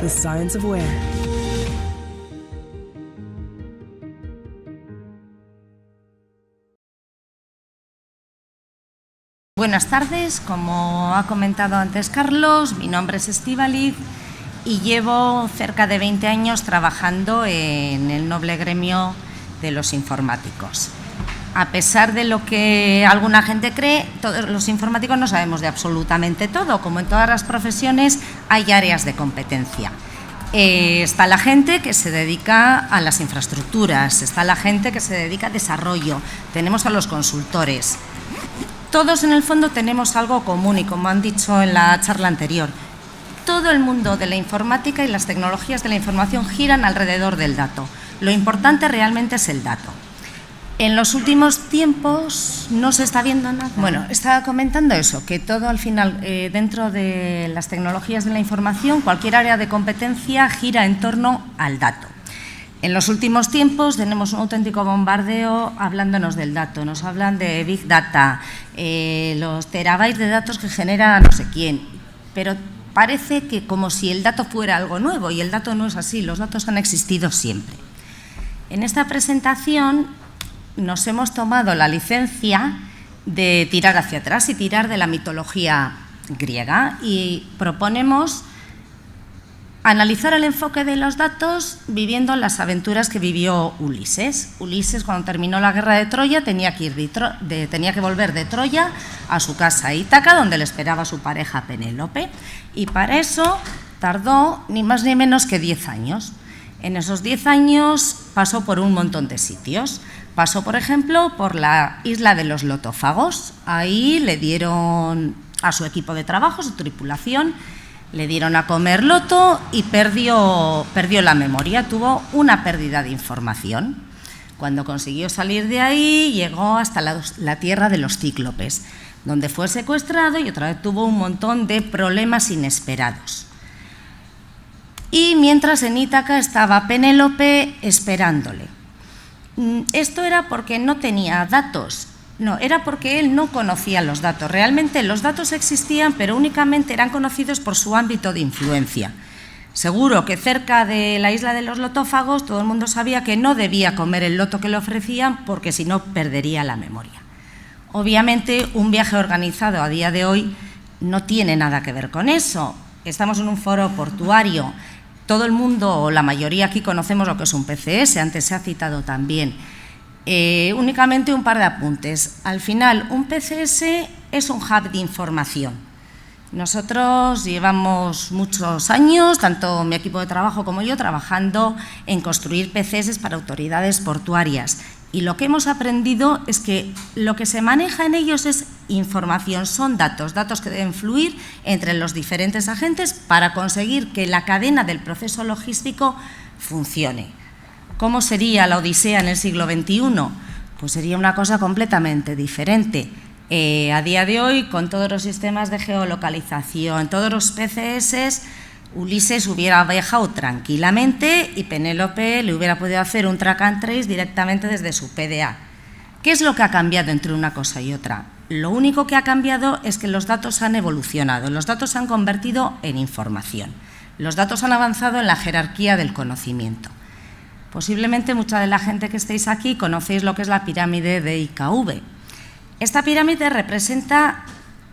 The Science of Where. Buenas tardes, como ha comentado antes Carlos, mi nombre es Estíbaliz y llevo cerca de 20 años trabajando en el noble gremio de los informáticos. A pesar de lo que alguna gente cree, todos los informáticos no sabemos de absolutamente todo. Como en todas las profesiones, hay áreas de competencia. Está la gente que se dedica a las infraestructuras, está la gente que se dedica a desarrollo, tenemos a los consultores. Todos en el fondo tenemos algo común y, como han dicho en la charla anterior, todo el mundo de la informática y las tecnologías de la información giran alrededor del dato. Lo importante realmente es el dato. En los últimos tiempos no se está viendo nada. Bueno, estaba comentando eso, que todo al final, dentro de las tecnologías de la información, cualquier área de competencia gira en torno al dato. En los últimos tiempos tenemos un auténtico bombardeo hablándonos del dato. Nos hablan de Big Data, los terabytes de datos que genera no sé quién, pero parece que como si el dato fuera algo nuevo, y el dato no es así, los datos han existido siempre. En esta presentación nos hemos tomado la licencia de tirar hacia atrás y tirar de la mitología griega y proponemos analizar el enfoque de los datos viviendo las aventuras que vivió Ulises. Ulises, cuando terminó la guerra de Troya, tenía que volver de Troya a su casa Ítaca, donde le esperaba su pareja Penélope, y para eso tardó ni más ni menos que 10 años. En esos 10 años pasó por un montón de sitios. Pasó, por ejemplo, por la isla de los lotófagos. Ahí le dieron a su equipo de trabajo, su tripulación, le dieron a comer loto y perdió la memoria, tuvo una pérdida de información. Cuando consiguió salir de ahí, llegó hasta la tierra de los cíclopes, donde fue secuestrado y otra vez tuvo un montón de problemas inesperados. Y mientras en Ítaca estaba Penélope esperándole. Esto era porque no tenía datos, no, era porque él no conocía los datos. Realmente los datos existían, pero únicamente eran conocidos por su ámbito de influencia. Seguro que cerca de la isla de los lotófagos todo el mundo sabía que no debía comer el loto que le ofrecían porque si no perdería la memoria. Obviamente un viaje organizado a día de hoy no tiene nada que ver con eso. Estamos en un foro portuario. Todo el mundo, o la mayoría aquí, conocemos lo que es un PCS, antes se ha citado también. Únicamente un par de apuntes. Al final, un PCS es un hub de información. Nosotros llevamos muchos años, tanto mi equipo de trabajo como yo, trabajando en construir PCS para autoridades portuarias. Y lo que hemos aprendido es que lo que se maneja en ellos es información, son datos que deben fluir entre los diferentes agentes para conseguir que la cadena del proceso logístico funcione. ¿Cómo sería la Odisea en el siglo XXI? Pues sería una cosa completamente diferente. A día de hoy, con todos los sistemas de geolocalización, todos los PCS, Ulises hubiera viajado tranquilamente y Penélope le hubiera podido hacer un track and trace directamente desde su PDA. ¿Qué es lo que ha cambiado entre una cosa y otra? Lo único que ha cambiado es que los datos han evolucionado, los datos se han convertido en información, los datos han avanzado en la jerarquía del conocimiento. Posiblemente mucha de la gente que estéis aquí conocéis lo que es la pirámide de IKV. Esta pirámide representa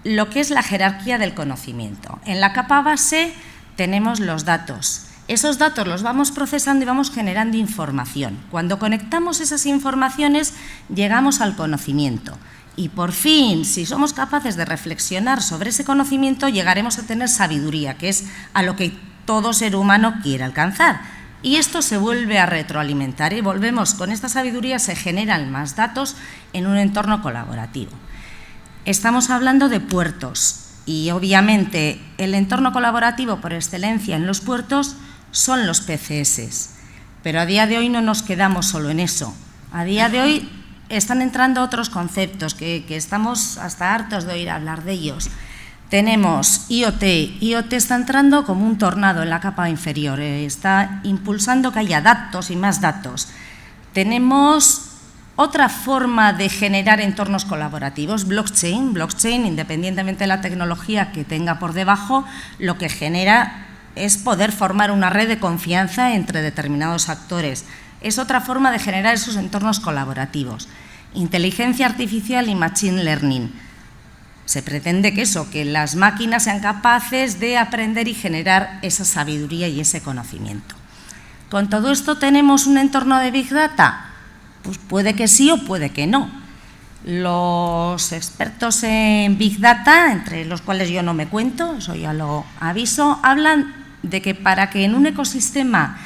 lo que es la jerarquía del conocimiento. En la capa base tenemos los datos. Esos datos los vamos procesando y vamos generando información. Cuando conectamos esas informaciones, llegamos al conocimiento. Y por fin, si somos capaces de reflexionar sobre ese conocimiento, llegaremos a tener sabiduría, que es a lo que todo ser humano quiere alcanzar. Y esto se vuelve a retroalimentar y volvemos, con esta sabiduría se generan más datos en un entorno colaborativo. Estamos hablando de puertos. Y obviamente el entorno colaborativo por excelencia en los puertos son los PCS. Pero a día de hoy no nos quedamos solo en eso. A día de hoy están entrando otros conceptos que estamos hasta hartos de oír hablar de ellos. Tenemos IoT. IoT está entrando como un tornado en la capa inferior, está impulsando que haya datos y más datos. Tenemos otra forma de generar entornos colaborativos, blockchain. Blockchain, independientemente de la tecnología que tenga por debajo, lo que genera es poder formar una red de confianza entre determinados actores. Es otra forma de generar esos entornos colaborativos. Inteligencia artificial y machine learning. Se pretende que las máquinas sean capaces de aprender y generar esa sabiduría y ese conocimiento. ¿Con todo esto tenemos un entorno de Big Data? Pues puede que sí o puede que no. Los expertos en Big Data, entre los cuales yo no me cuento, eso ya lo aviso, hablan de que para que en un ecosistema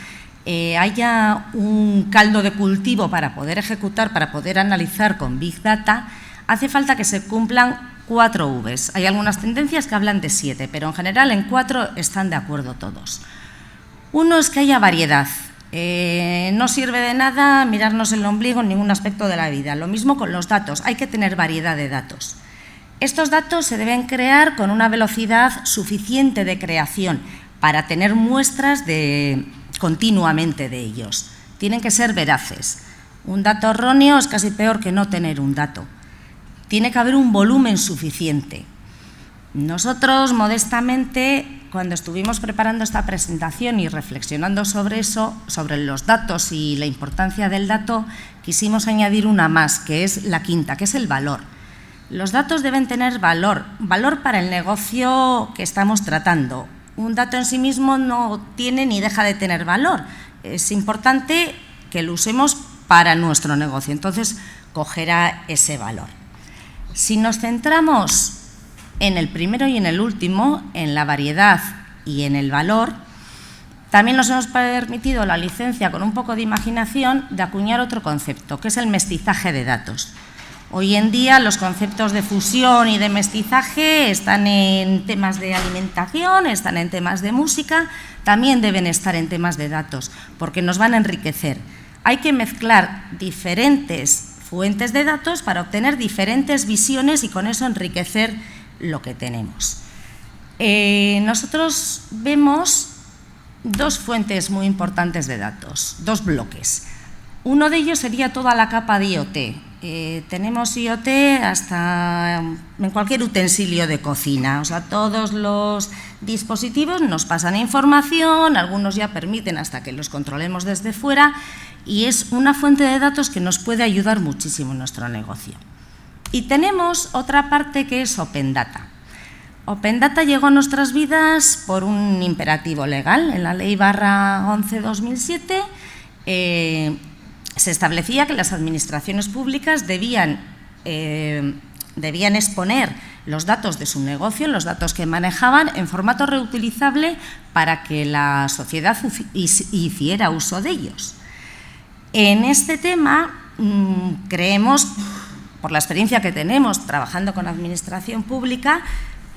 haya un caldo de cultivo para poder ejecutar, para poder analizar con Big Data, hace falta que se cumplan 4 Vs. Hay algunas tendencias que hablan de 7, pero en general en 4 están de acuerdo todos. Uno es que haya variedad. No sirve de nada mirarnos el ombligo en ningún aspecto de la vida. Lo mismo con los datos, hay que tener variedad de datos. Estos datos se deben crear con una velocidad suficiente de creación para tener muestras continuamente de ellos. Tienen que ser veraces. Un dato erróneo es casi peor que no tener un dato. Tiene que haber un volumen suficiente. Nosotros, modestamente, cuando estuvimos preparando esta presentación y reflexionando sobre eso, sobre los datos y la importancia del dato, quisimos añadir una más, que es la quinta, que es el valor. Los datos deben tener valor para el negocio que estamos tratando. Un dato en sí mismo no tiene ni deja de tener valor. Es importante que lo usemos para nuestro negocio, entonces cogerá ese valor. Si nos centramos en el primero y en el último, en la variedad y en el valor, también nos hemos permitido la licencia, con un poco de imaginación, de acuñar otro concepto, que es el mestizaje de datos. Hoy en día los conceptos de fusión y de mestizaje están en temas de alimentación, están en temas de música, también deben estar en temas de datos, porque nos van a enriquecer. Hay que mezclar diferentes fuentes de datos para obtener diferentes visiones y con eso enriquecer lo que tenemos. Nosotros vemos 2 fuentes muy importantes de datos, 2 bloques. Uno de ellos sería toda la capa de IoT. Tenemos IoT hasta en cualquier utensilio de cocina, o sea, todos los dispositivos nos pasan información, algunos ya permiten hasta que los controlemos desde fuera, y es una fuente de datos que nos puede ayudar muchísimo en nuestro negocio. Y tenemos otra parte que es Open Data. Open Data llegó a nuestras vidas por un imperativo legal. En la Ley /11/2007 se establecía que las administraciones públicas debían exponer los datos de su negocio, los datos que manejaban, en formato reutilizable para que la sociedad hiciera uso de ellos. En este tema creemos, por la experiencia que tenemos trabajando con administración pública,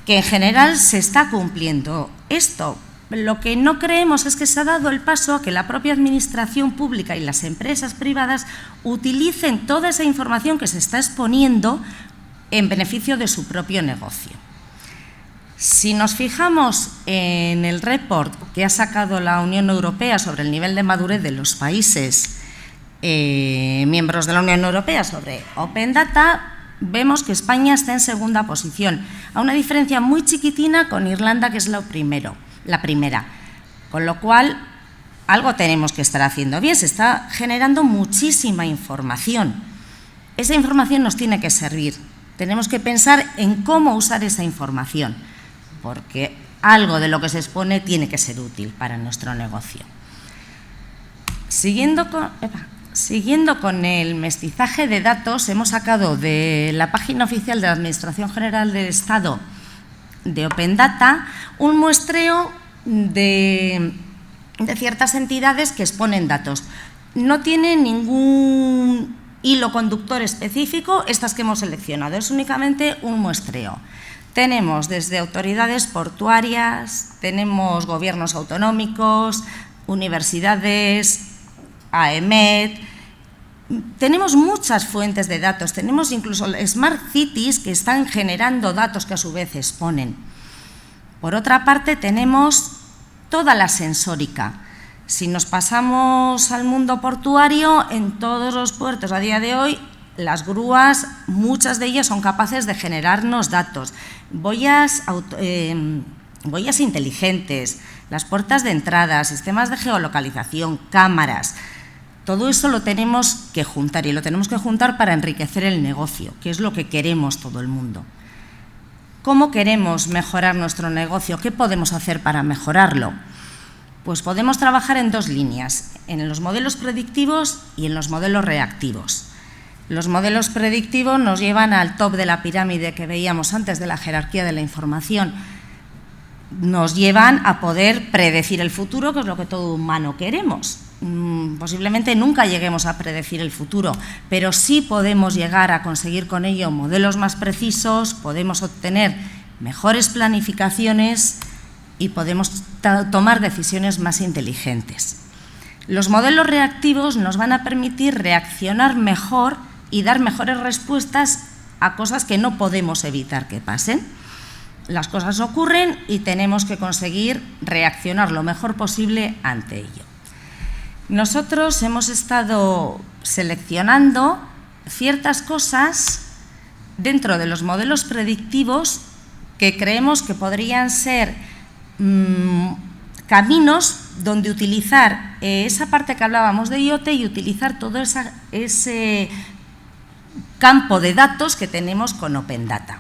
que en general se está cumpliendo esto. Lo que no creemos es que se ha dado el paso a que la propia administración pública y las empresas privadas utilicen toda esa información que se está exponiendo en beneficio de su propio negocio. Si nos fijamos en el report que ha sacado la Unión Europea sobre el nivel de madurez de los países miembros de la Unión Europea sobre Open Data, vemos que España está en segunda posición, a una diferencia muy chiquitina con Irlanda, que es la primera. Con lo cual, algo tenemos que estar haciendo bien, se está generando muchísima información. Esa información nos tiene que servir, tenemos que pensar en cómo usar esa información, porque algo de lo que se expone tiene que ser útil para nuestro negocio. Siguiendo con el mestizaje de datos, hemos sacado de la página oficial de la Administración General del Estado de Open Data un muestreo de ciertas entidades que exponen datos. No tiene ningún hilo conductor específico estas que hemos seleccionado, es únicamente un muestreo. Tenemos desde autoridades portuarias, tenemos gobiernos autonómicos, universidades, AEMET, tenemos muchas fuentes de datos, tenemos incluso Smart Cities que están generando datos que a su vez exponen. Por otra parte, tenemos toda la sensórica. Si nos pasamos al mundo portuario, en todos los puertos a día de hoy, las grúas, muchas de ellas son capaces de generarnos datos. Boyas huellas inteligentes, las puertas de entrada, sistemas de geolocalización, cámaras. Todo eso lo tenemos que juntar y lo tenemos que juntar para enriquecer el negocio, que es lo que queremos todo el mundo. ¿Cómo queremos mejorar nuestro negocio? ¿Qué podemos hacer para mejorarlo? Pues podemos trabajar en dos líneas, en los modelos predictivos y en los modelos reactivos. Los modelos predictivos nos llevan al top de la pirámide que veíamos antes de la jerarquía de la información. Nos llevan a poder predecir el futuro, que es lo que todo humano queremos. Posiblemente nunca lleguemos a predecir el futuro, pero sí podemos llegar a conseguir con ello modelos más precisos, podemos obtener mejores planificaciones y podemos tomar decisiones más inteligentes. Los modelos reactivos nos van a permitir reaccionar mejor y dar mejores respuestas a cosas que no podemos evitar que pasen. Las cosas ocurren y tenemos que conseguir reaccionar lo mejor posible ante ello. Nosotros hemos estado seleccionando ciertas cosas dentro de los modelos predictivos que creemos que podrían ser caminos donde utilizar esa parte que hablábamos de IoT y utilizar todo ese campo de datos que tenemos con Open Data.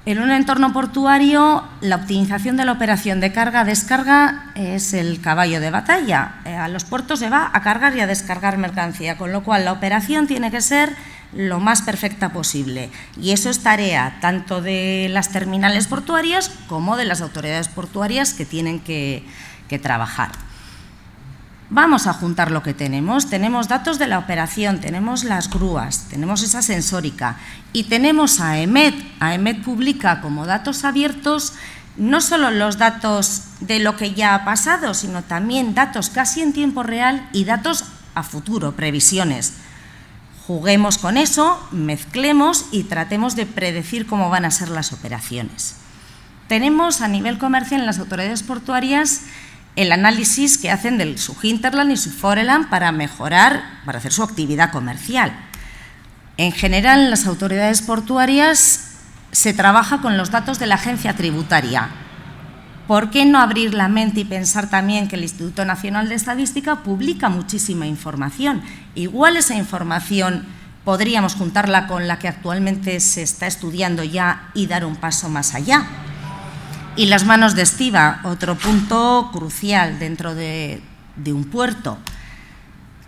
En un entorno portuario, la optimización de la operación de carga-descarga es el caballo de batalla. A los puertos se va a cargar y a descargar mercancía, con lo cual la operación tiene que ser lo más perfecta posible. Y eso es tarea tanto de las terminales portuarias como de las autoridades portuarias que tienen que trabajar. Vamos a juntar lo que tenemos. Tenemos datos de la operación, tenemos las grúas, tenemos esa sensórica y tenemos a EMET. EMET publica como datos abiertos no solo los datos de lo que ya ha pasado, sino también datos casi en tiempo real y datos a futuro, previsiones. Juguemos con eso, mezclemos y tratemos de predecir cómo van a ser las operaciones. Tenemos a nivel comercial en las autoridades portuarias el análisis que hacen del su hinterland y su foreland para mejorar, para hacer su actividad comercial. En general, en las autoridades portuarias se trabaja con los datos de la agencia tributaria. ¿Por qué no abrir la mente y pensar también que el Instituto Nacional de Estadística publica muchísima información? Igual esa información podríamos juntarla con la que actualmente se está estudiando ya y dar un paso más allá. Y las manos de estiba, otro punto crucial dentro de un puerto.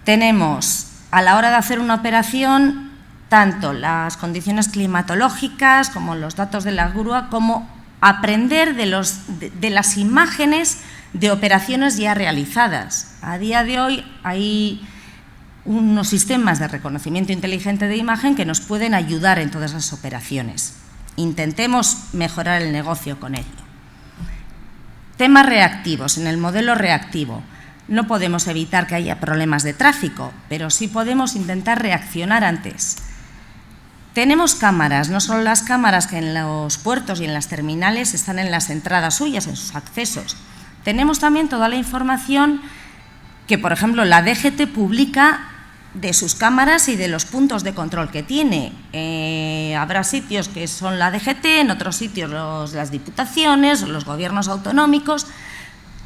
Tenemos, a la hora de hacer una operación, tanto las condiciones climatológicas como los datos de la grúa, como aprender de las imágenes de operaciones ya realizadas. A día de hoy hay unos sistemas de reconocimiento inteligente de imagen que nos pueden ayudar en todas las operaciones. Intentemos mejorar el negocio con ello. Temas reactivos. En el modelo reactivo no podemos evitar que haya problemas de tráfico, pero sí podemos intentar reaccionar antes. Tenemos cámaras, no solo las cámaras que en los puertos y en las terminales están en las entradas suyas, en sus accesos. Tenemos también toda la información que, por ejemplo, la DGT publica de sus cámaras y de los puntos de control que tiene. Habrá sitios que son la DGT, en otros sitios las diputaciones, los gobiernos autonómicos.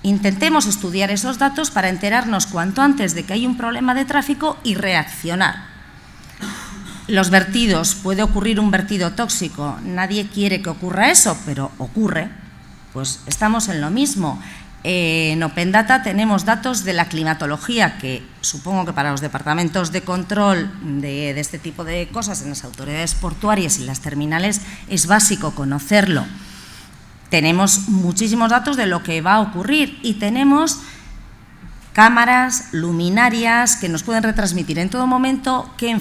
Intentemos estudiar esos datos para enterarnos cuanto antes de que hay un problema de tráfico y reaccionar. Los vertidos, puede ocurrir un vertido tóxico, nadie quiere que ocurra eso, pero ocurre, pues estamos en lo mismo. En Open Data tenemos datos de la climatología, que supongo que para los departamentos de control de este tipo de cosas en las autoridades portuarias y las terminales es básico conocerlo. Tenemos muchísimos datos de lo que va a ocurrir y tenemos cámaras, luminarias que nos pueden retransmitir en todo momento qué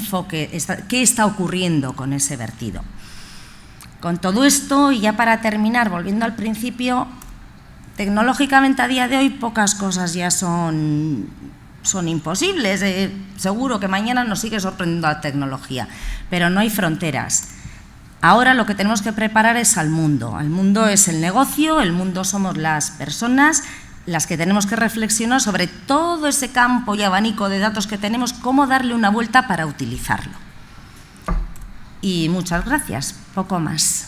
está ocurriendo con ese vertido. Con todo esto, y ya para terminar, volviendo al principio, tecnológicamente a día de hoy pocas cosas ya son imposibles. Seguro que mañana nos sigue sorprendiendo la tecnología, pero no hay fronteras. Ahora lo que tenemos que preparar es al mundo. El mundo es el negocio, el mundo somos las personas, las que tenemos que reflexionar sobre todo ese campo y abanico de datos que tenemos, cómo darle una vuelta para utilizarlo. Y muchas gracias, poco más.